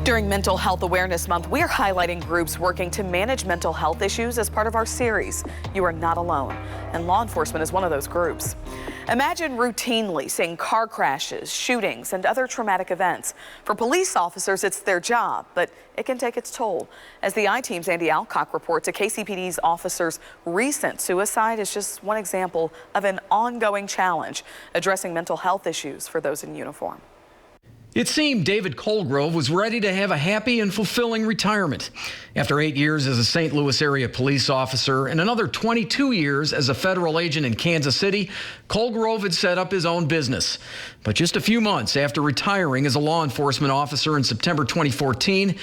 During Mental Health Awareness Month, we are highlighting groups working to manage mental health issues as part of our series, You Are Not Alone. And law enforcement is one of those groups. Imagine routinely seeing car crashes, shootings, and other traumatic events. For police officers, it's their job, but it can take its toll. As the I-Team's Andy Alcock reports, a KCPD's officer's recent suicide is just one example of an ongoing challenge addressing mental health issues for those in uniform. It seemed David Colgrove was ready to have a happy and fulfilling retirement. After 8 years as a St. Louis area police officer and another 22 years as a federal agent in Kansas City, Colgrove had set up his own business. But just a few months after retiring as a law enforcement officer in September 2014,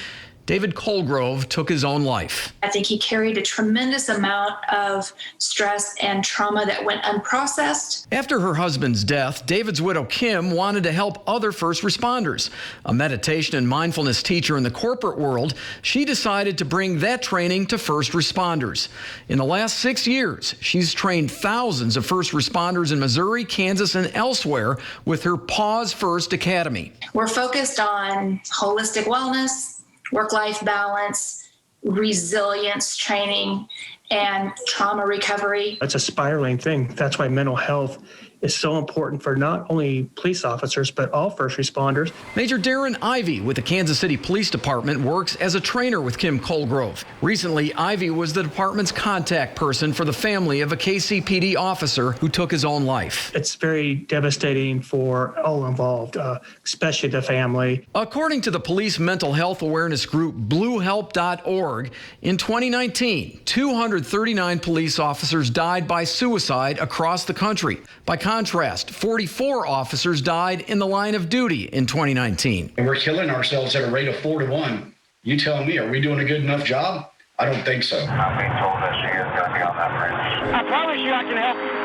David Colgrove took his own life. I think he carried a tremendous amount of stress and trauma that went unprocessed. After her husband's death, David's widow Kim wanted to help other first responders. A meditation and mindfulness teacher in the corporate world, she decided to bring that training to first responders. In the last 6 years, she's trained thousands of first responders in Missouri, Kansas, and elsewhere with her Pause First Academy. We're focused on holistic wellness, work-life balance, resilience training, and trauma recovery. It's a spiraling thing. That's why mental health is so important for not only police officers, but all first responders. Major Darren Ivy with the Kansas City Police Department works as a trainer with Kim Colgrove. Recently, Ivy was the department's contact person for the family of a KCPD officer who took his own life. It's very devastating for all involved, especially the family. According to the police mental health awareness group BlueHelp.org, in 2019, 239 police officers died by suicide across the country. By contrast, 44 officers died in the line of duty in 2019. We're killing ourselves at a rate of 4 to 1. You tell me, are we doing a good enough job? I don't think so. I'm being told that she is going to be on that bridge. I promise you I can help you.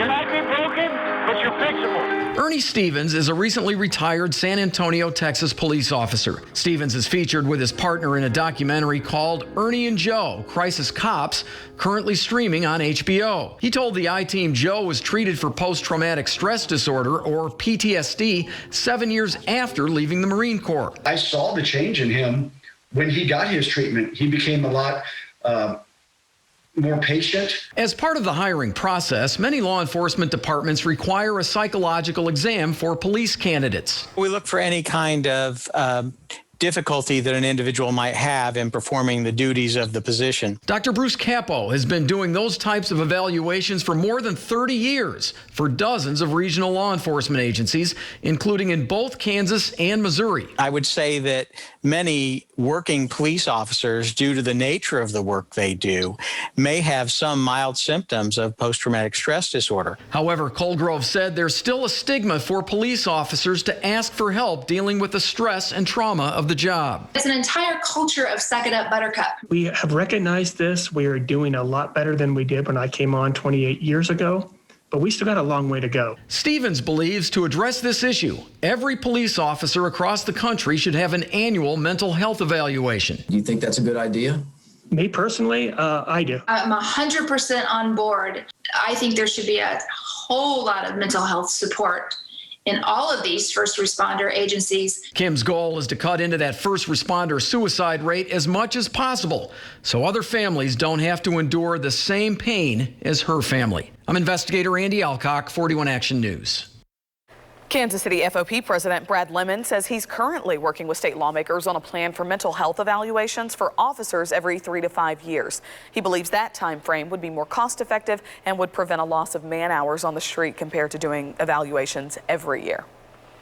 You might be broken, but you're fixable. Ernie Stevens is a recently retired San Antonio, Texas police officer. Stevens is featured with his partner in a documentary called Ernie and Joe, Crisis Cops, currently streaming on HBO. He told the I-Team Joe was treated for post-traumatic stress disorder, or PTSD, 7 years after leaving the Marine Corps. I saw the change in him when he got his treatment. He became a lot more patient. As part of the hiring process, many law enforcement departments require a psychological exam for police candidates. We look for any kind of difficulty that an individual might have in performing the duties of the position. Dr. Bruce Capo has been doing those types of evaluations for more than 30 years for dozens of regional law enforcement agencies, including in both Kansas and Missouri. I would say that many working police officers, due to the nature of the work they do, may have some mild symptoms of post-traumatic stress disorder. However, Colgrove said there's still a stigma for police officers to ask for help dealing with the stress and trauma of the job. It's an entire culture of suck it up, buttercup. We have recognized this. We are doing a lot better than we did when I came on 28 years ago, but we still got a long way to go. Stevens believes to address this issue, every police officer across the country should have an annual mental health evaluation. Do you think that's a good idea? Me personally, I do. I'm 100% on board. I think there should be a whole lot of mental health support in all of these first responder agencies. Kim's goal is to cut into that first responder suicide rate as much as possible so other families don't have to endure the same pain as her family. I'm investigator Andy Alcock, 41 Action News. Kansas City FOP President Brad Lemon says he's currently working with state lawmakers on a plan for mental health evaluations for officers every 3 to 5 years. He believes that time frame would be more cost effective and would prevent a loss of man hours on the street compared to doing evaluations every year.